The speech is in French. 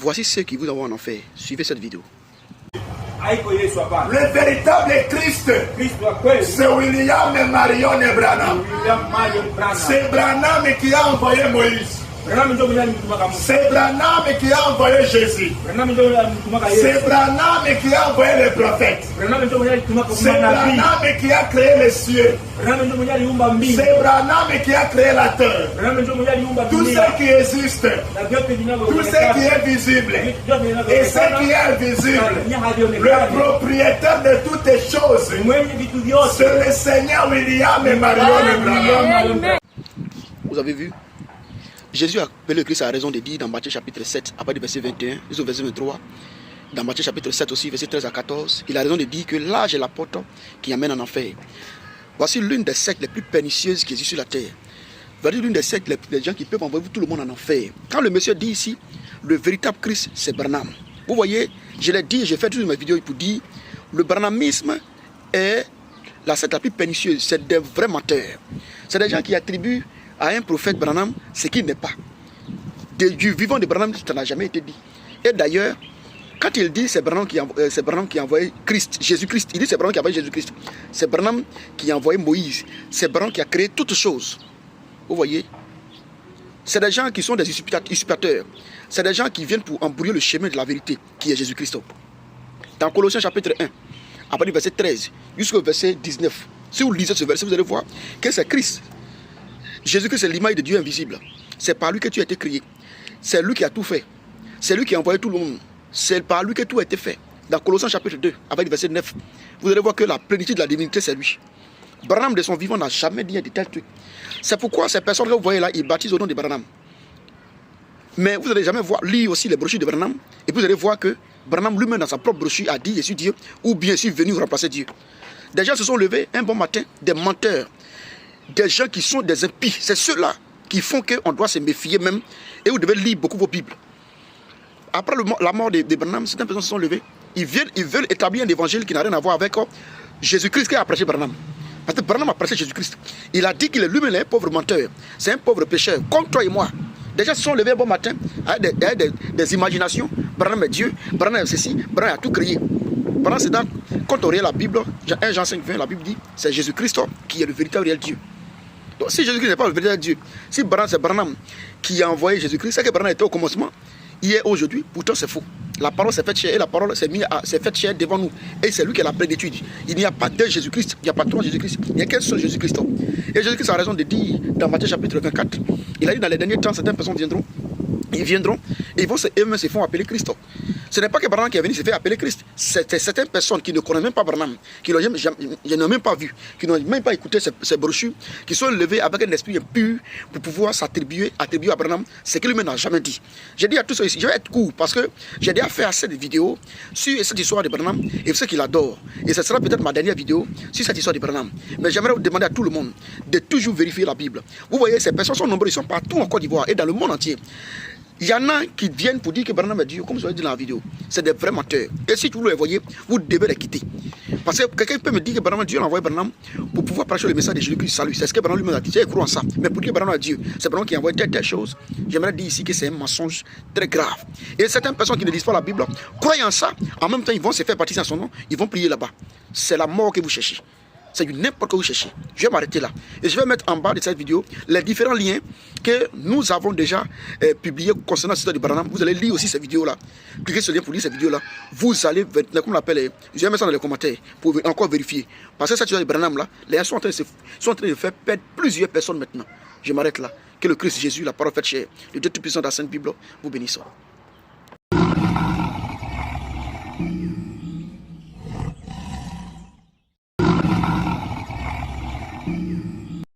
Voici ceux qui vous envoient en enfer. Suivez cette vidéo. Le véritable Christ, c'est William Marion Branham. C'est Branham qui a envoyé Moïse. C'est Branham qui a envoyé Jésus. C'est Branham qui a envoyé les prophètes. C'est Branham qui a créé les cieux. C'est Branham qui a créé la terre. Tout ce qui existe, tout ce qui est visible et ce qui est invisible, le propriétaire de toutes les choses, c'est le Seigneur William et Marion Branham. Vous avez vu? Jésus a appelé le Christ à raison de dire dans Matthieu chapitre 7, à partir du verset 21, jusqu'au verset 23, dans Matthieu chapitre 7 aussi, verset 13 à 14, il a raison de dire que l'âge est la porte qui amène en enfer. Voici l'une des sectes les plus pernicieuses qui existent sur la terre. Voici l'une des sectes, les gens qui peuvent envoyer tout le monde en enfer. Quand le monsieur dit ici, le véritable Christ, c'est Branham. Vous voyez, je l'ai dit, j'ai fait toutes mes vidéos pour dire, le branhamisme est la secte la plus pernicieuse, c'est des vrais menteurs. C'est des gens qui attribuent à un prophète Branham ce qui n'est pas. Du vivant de Branham, ça n'a jamais été dit. Et d'ailleurs, quand il dit c'est Branham qui a envoyé Christ, Jésus-Christ, il dit c'est Branham qui a envoyé Jésus-Christ. C'est Branham qui a envoyé Moïse. C'est Branham qui a créé toutes choses. Vous voyez? C'est des gens qui sont des usurpateurs. C'est des gens qui viennent pour embrouiller le chemin de la vérité, qui est Jésus-Christ. Dans Colossiens chapitre 1, à partir du verset 13 jusqu'au verset 19, si vous lisez ce verset, vous allez voir que c'est Christ. Jésus-Christ, c'est l'image de Dieu invisible. C'est par lui que tu as été créé. C'est lui qui a tout fait. C'est lui qui a envoyé tout le monde. C'est par lui que tout a été fait. Dans Colossiens chapitre 2, avec le verset 9, vous allez voir que la plénitude de la divinité, c'est lui. Branham, de son vivant, n'a jamais dit de tels trucs. C'est pourquoi ces personnes que vous voyez là, ils baptisent au nom de Branham. Mais vous n'allez jamais lire aussi les brochures de Branham. Et vous allez voir que Branham lui-même, dans sa propre brochure, a dit « Je suis Dieu » ou bien « Je suis venu remplacer Dieu ». Des gens se sont levés un bon matin, des menteurs. Des gens qui sont des impies, c'est ceux-là qui font qu'on doit se méfier même, et vous devez lire beaucoup vos Bibles. Après la mort de Branham, certaines personnes se sont levées, ils veulent établir un évangile qui n'a rien à voir avec Jésus-Christ qui a prêché Branham. Parce que Branham a prêché Jésus-Christ. Il a dit qu'il est lui-même un pauvre menteur, c'est un pauvre pécheur, comme toi et moi. Des gens se sont levés un bon matin avec des imaginations. Branham est Dieu, Branham est ceci, Branham a tout créé. Pendant ce temps, quand on regarde la Bible, 1 Jean 5, 20, la Bible dit c'est Jésus-Christ qui est le véritable réel Dieu. Donc si Jésus-Christ n'est pas le véritable Dieu, si c'est Branham qui a envoyé Jésus-Christ, c'est que Branham était au commencement, hier, aujourd'hui, pourtant c'est faux. La parole s'est faite chère et la parole s'est faite chère devant nous. Et c'est lui qui a la plénitude. Il n'y a pas deux Jésus-Christ, il n'y a pas trois Jésus-Christ, il n'y a qu'un seul Jésus-Christ. Et Jésus-Christ a raison de dire dans Matthieu chapitre 24, il a dit dans les derniers temps, certaines personnes viendront, et ils vont eux-mêmes se font appeler Christ. Ce n'est pas que Branham qui est venu se faire appeler Christ. C'est certaines personnes qui ne connaissent même pas Branham, qui n'ont même pas vu, qui n'ont même pas écouté ces brochures, qui sont levés avec un esprit impur pour pouvoir attribuer à Branham ce que lui-même n'a jamais dit. J'ai dit à tous ceux ici, je vais être court parce que j'ai déjà fait assez de vidéos sur cette histoire de Branham et ceux qui l'adorent. Et ce sera peut-être ma dernière vidéo sur cette histoire de Branham. Mais j'aimerais vous demander à tout le monde de toujours vérifier la Bible. Vous voyez, ces personnes sont nombreuses, ils sont partout en Côte d'Ivoire et dans le monde entier. Il y en a qui viennent pour dire que Branham est Dieu, comme je l'ai dit dans la vidéo. C'est des vrais menteurs. Et si vous les voyez, vous devez les quitter. Parce que quelqu'un peut me dire que Branham est Dieu, a envoyé Branham pour pouvoir prêcher le message de Jésus-Christ. Salut. C'est ce que Branham lui-même a dit. Je crois en ça. Mais pour dire que Branham est Dieu, c'est Branham qui a envoyé telle chose. J'aimerais dire ici que c'est un mensonge très grave. Et certaines personnes qui ne lisent pas la Bible, croient en ça, en même temps, ils vont se faire baptiser en son nom, ils vont prier là-bas. C'est la mort que vous cherchez. C'est du n'importe quoi que vous cherchez. Je vais m'arrêter là. Et je vais mettre en bas de cette vidéo les différents liens que nous avons déjà publiés concernant cette histoire de Branham. Vous allez lire aussi ces vidéos-là. Cliquez sur le lien pour lire ces vidéos-là. Vous allez, comme on l'appelle, je vais mettre ça dans les commentaires pour encore vérifier. Parce que cette histoire de Branham-là, les gens sont en train de faire perdre plusieurs personnes maintenant. Je m'arrête là. Que le Christ Jésus, la parole faite chair, le Dieu Tout-Puissant de la Sainte Bible, vous bénisse.